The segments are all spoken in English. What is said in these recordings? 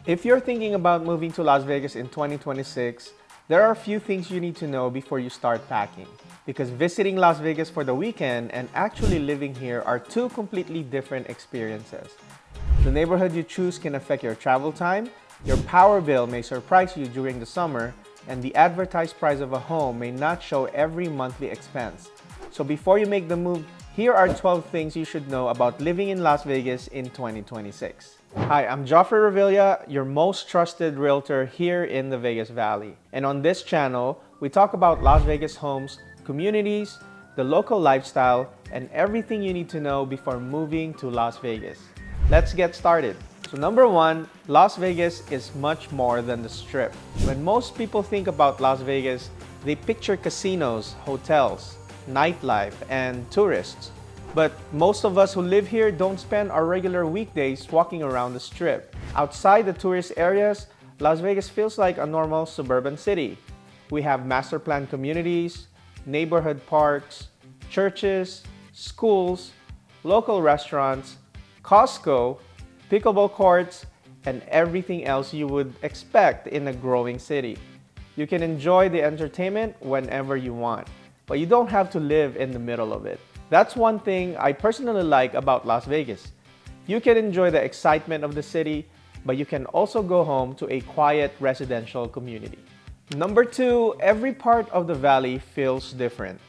If you're thinking about moving to Las Vegas in 2026, there are a few things you need to know before you start packing. Because visiting Las Vegas for the weekend and actually living here are two completely different experiences. The neighborhood you choose can affect your travel time, your power bill may surprise you during the summer, and the advertised price of a home may not show every monthly expense. So before you make the move, here are 12 things you should know about living in Las Vegas in 2026. Hi, I'm Joffrey Revilla, your most trusted realtor here in the Vegas Valley. And on this channel, we talk about Las Vegas homes, communities, the local lifestyle, and everything you need to know before moving to Las Vegas. Let's get started. So number one, Las Vegas is much more than the Strip. When most people think about Las Vegas, they picture casinos, hotels, nightlife, and tourists. But most of us who live here don't spend our regular weekdays walking around the Strip. Outside the tourist areas, Las Vegas feels like a normal suburban city. We have master planned communities, neighborhood parks, churches, schools, local restaurants, Costco, pickleball courts, and everything else you would expect in a growing city. You can enjoy the entertainment whenever you want, but you don't have to live in the middle of it. That's one thing I personally like about Las Vegas. You can enjoy the excitement of the city, but you can also go home to a quiet residential community. Number two, every part of the valley feels different.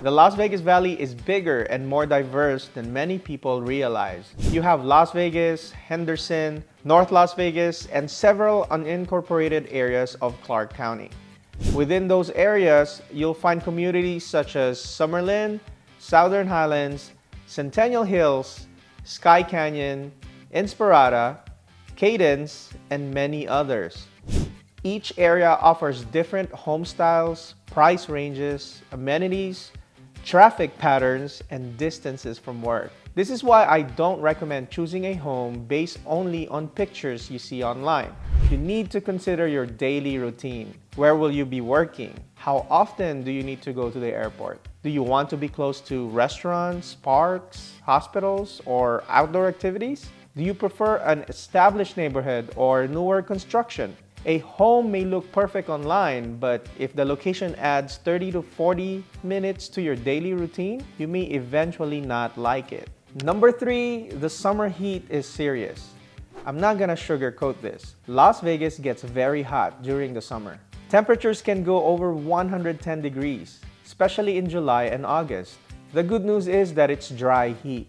The Las Vegas Valley is bigger and more diverse than many people realize. You have Las Vegas, Henderson, North Las Vegas, and several unincorporated areas of Clark County. Within those areas, you'll find communities such as Summerlin, Southern Highlands, Centennial Hills, Sky Canyon, Inspirada, Cadence, and many others. Each area offers different home styles, price ranges, amenities, traffic patterns, and distances from work. This is why I don't recommend choosing a home based only on pictures you see online. You need to consider your daily routine. Where will you be working? How often do you need to go to the airport? Do you want to be close to restaurants, parks, hospitals, or outdoor activities? Do you prefer an established neighborhood or newer construction? A home may look perfect online, but if the location adds 30 to 40 minutes to your daily routine, you may eventually not like it. Number three, the summer heat is serious. I'm not gonna sugarcoat this. Las Vegas gets very hot during the summer. Temperatures can go over 110 degrees, especially in July and August. The good news is that it's dry heat.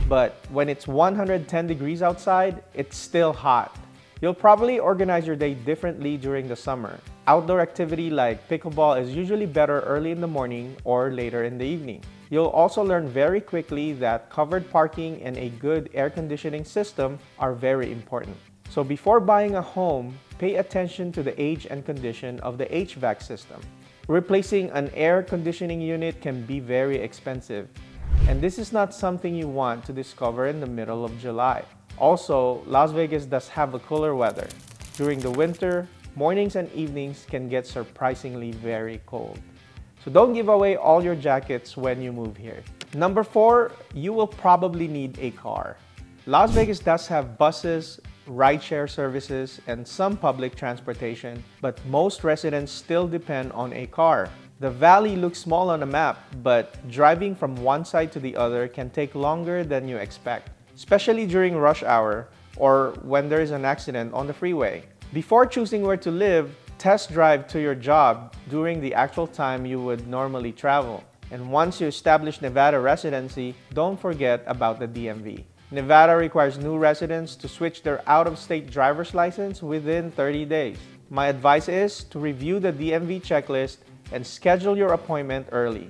But when it's 110 degrees outside, it's still hot. You'll probably organize your day differently during the summer. Outdoor activity like pickleball is usually better early in the morning or later in the evening. You'll also learn very quickly that covered parking and a good air conditioning system are very important. So before buying a home, pay attention to the age and condition of the HVAC system. Replacing an air conditioning unit can be very expensive, and this is not something you want to discover in the middle of July. Also, Las Vegas does have a cooler weather. During the winter, mornings and evenings can get surprisingly very cold. So don't give away all your jackets when you move here. Number four, you will probably need a car. Las Vegas does have buses, rideshare services, and some public transportation, but most residents still depend on a car. The valley looks small on a map, but driving from one side to the other can take longer than you expect, especially during rush hour or when there is an accident on the freeway. Before choosing where to live, test drive to your job during the actual time you would normally travel. And once you establish Nevada residency, don't forget about the DMV. Nevada requires new residents to switch their out-of-state driver's license within 30 days. My advice is to review the DMV checklist and schedule your appointment early.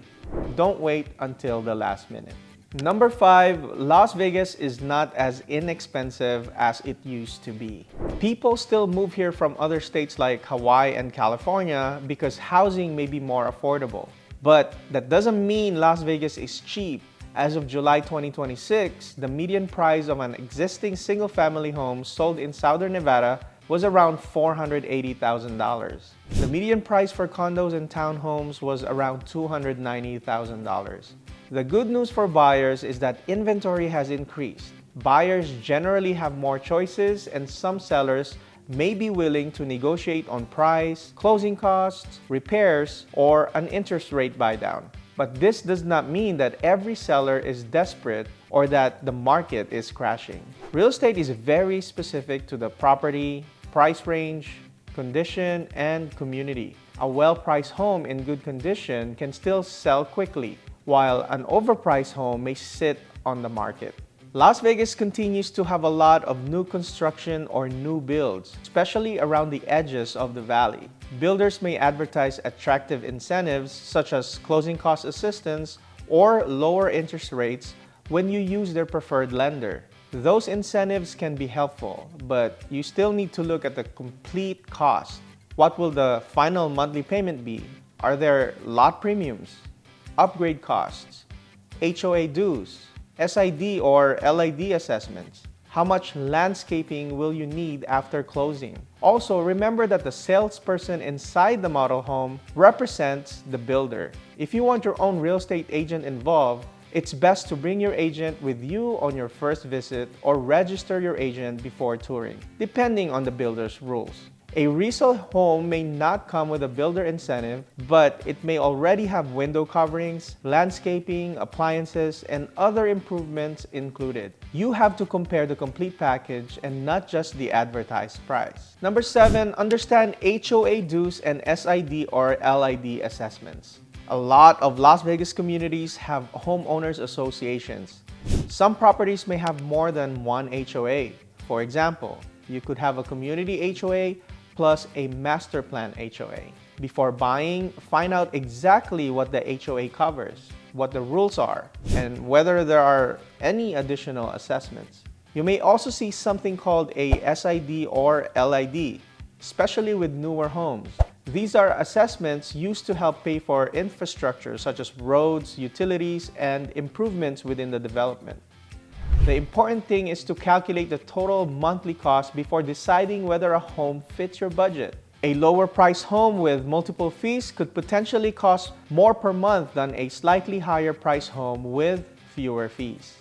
Don't wait until the last minute. Number five, Las Vegas is not as inexpensive as it used to be. People still move here from other states like Hawaii and California because housing may be more affordable. But that doesn't mean Las Vegas is cheap. As of July 2026, the median price of an existing single-family home sold in Southern Nevada was around $480,000. The median price for condos and townhomes was around $290,000. The good news for buyers is that inventory has increased. Buyers generally have more choices, and some sellers may be willing to negotiate on price, closing costs, repairs, or an interest rate buy-down. But this does not mean that every seller is desperate or that the market is crashing. Real estate is very specific to the property, price range, condition, and community. A well-priced home in good condition can still sell quickly, while an overpriced home may sit on the market. Las Vegas continues to have a lot of new construction or new builds, especially around the edges of the valley. Builders may advertise attractive incentives such as closing cost assistance or lower interest rates when you use their preferred lender. Those incentives can be helpful, but you still need to look at the complete cost. What will the final monthly payment be? Are there lot premiums, upgrade costs, HOA dues, SID or LID assessments? How much landscaping will you need after closing? Also, remember that the salesperson inside the model home represents the builder. If you want your own real estate agent involved, it's best to bring your agent with you on your first visit or register your agent before touring, depending on the builder's rules. A resale home may not come with a builder incentive, but it may already have window coverings, landscaping, appliances, and other improvements included. You have to compare the complete package and not just the advertised price. Number 7, understand HOA dues and SID or LID assessments. A lot of Las Vegas communities have homeowners associations. Some properties may have more than one HOA. For example, you could have a community HOA plus a master plan HOA. Before buying, find out exactly what the HOA covers, what the rules are, and whether there are any additional assessments. You may also see something called a SID or LID, especially with newer homes. These are assessments used to help pay for infrastructure such as roads, utilities, and improvements within the development. The important thing is to calculate the total monthly cost before deciding whether a home fits your budget. A lower priced home with multiple fees could potentially cost more per month than a slightly higher priced home with fewer fees.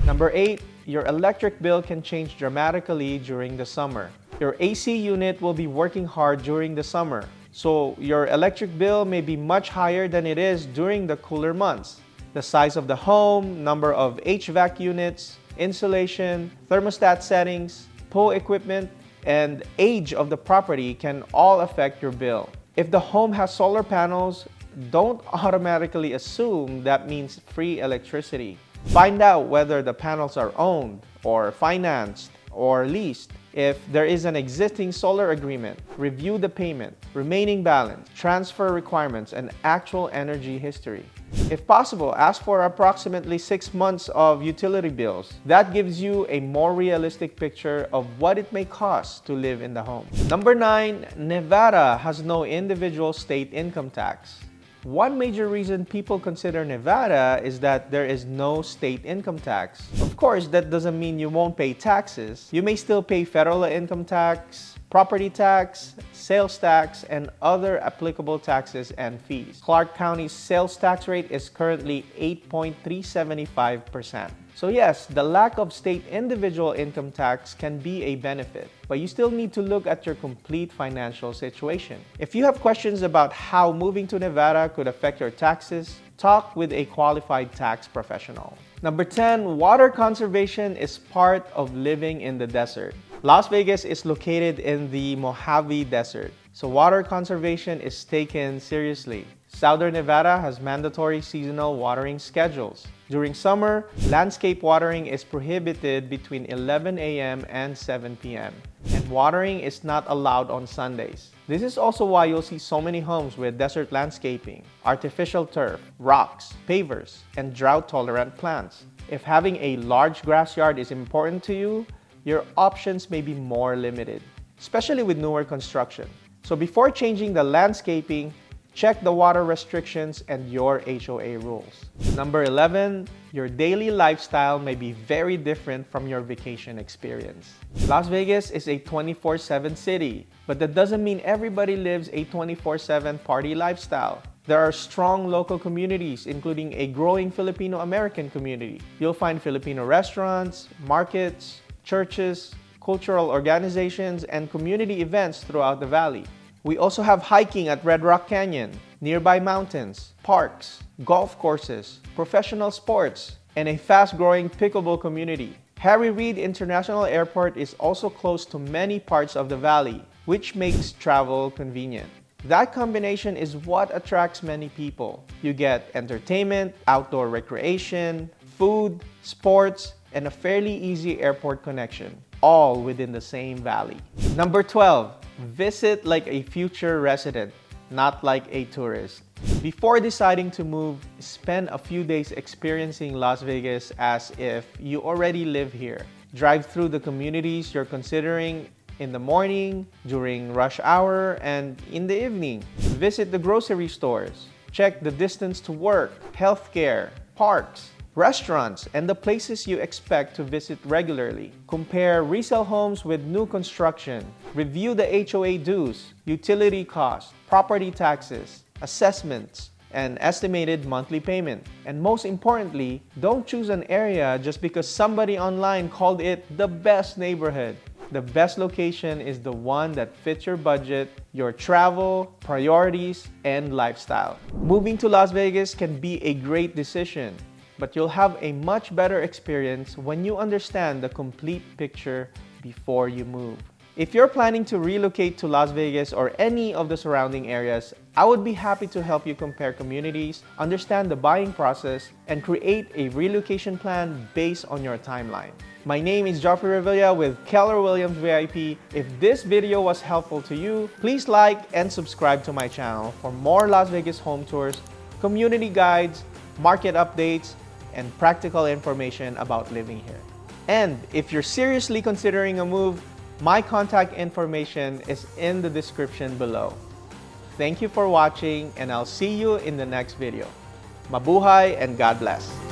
Number 8, your electric bill can change dramatically during the summer. Your AC unit will be working hard during the summer, so your electric bill may be much higher than it is during the cooler months. The size of the home, number of HVAC units, insulation, thermostat settings, pool equipment, and age of the property can all affect your bill. If the home has solar panels, don't automatically assume that means free electricity. Find out whether the panels are owned or financed or leased. If there is an existing solar agreement, review the payment, remaining balance, transfer requirements, and actual energy history. If possible, ask for approximately 6 months of utility bills. That gives you a more realistic picture of what it may cost to live in the home. Number 9, Nevada has no individual state income tax. One major reason people consider Nevada is that there is no state income tax. Of course, that doesn't mean you won't pay taxes. You may still pay federal income tax, property tax, sales tax, and other applicable taxes and fees. Clark County's sales tax rate is currently 8.375%. So yes, the lack of state individual income tax can be a benefit, but you still need to look at your complete financial situation. If you have questions about how moving to Nevada could affect your taxes, talk with a qualified tax professional. Number 10, water conservation is part of living in the desert. Las Vegas is located in the Mojave Desert, so water conservation is taken seriously. Southern Nevada has mandatory seasonal watering schedules. During summer, landscape watering is prohibited between 11 a.m. and 7 p.m. and watering is not allowed on Sundays. This is also why you'll see so many homes with desert landscaping, artificial turf, rocks, pavers, and drought-tolerant plants. If having a large grass yard is important to you, your options may be more limited, especially with newer construction. So before changing the landscaping, check the water restrictions and your HOA rules. Number 11, your daily lifestyle may be very different from your vacation experience. Las Vegas is a 24/7 city, but that doesn't mean everybody lives a 24/7 party lifestyle. There are strong local communities, including a growing Filipino-American community. You'll find Filipino restaurants, markets, churches, cultural organizations, and community events throughout the valley. We also have hiking at Red Rock Canyon, nearby mountains, parks, golf courses, professional sports, and a fast-growing pickleball community. Harry Reid International Airport is also close to many parts of the valley, which makes travel convenient. That combination is what attracts many people. You get entertainment, outdoor recreation, food, sports, and a fairly easy airport connection, all within the same valley. Number 12, visit like a future resident, not like a tourist. Before deciding to move, spend a few days experiencing Las Vegas as if you already live here. Drive through the communities you're considering in the morning, during rush hour, and in the evening. Visit the grocery stores. Check the distance to work, healthcare, parks, restaurants, and the places you expect to visit regularly. Compare resale homes with new construction. Review the HOA dues, utility costs, property taxes, assessments, and estimated monthly payment. And most importantly, don't choose an area just because somebody online called it the best neighborhood. The best location is the one that fits your budget, your travel, priorities, and lifestyle. Moving to Las Vegas can be a great decision, but you'll have a much better experience when you understand the complete picture before you move. If you're planning to relocate to Las Vegas or any of the surrounding areas, I would be happy to help you compare communities, understand the buying process, and create a relocation plan based on your timeline. My name is Joffrey Revilla with Keller Williams VIP. If this video was helpful to you, please like and subscribe to my channel for more Las Vegas home tours, community guides, market updates, and practical information about living here. And if you're seriously considering a move, my contact information is in the description below. Thank you for watching, and I'll see you in the next video. Mabuhay and God bless.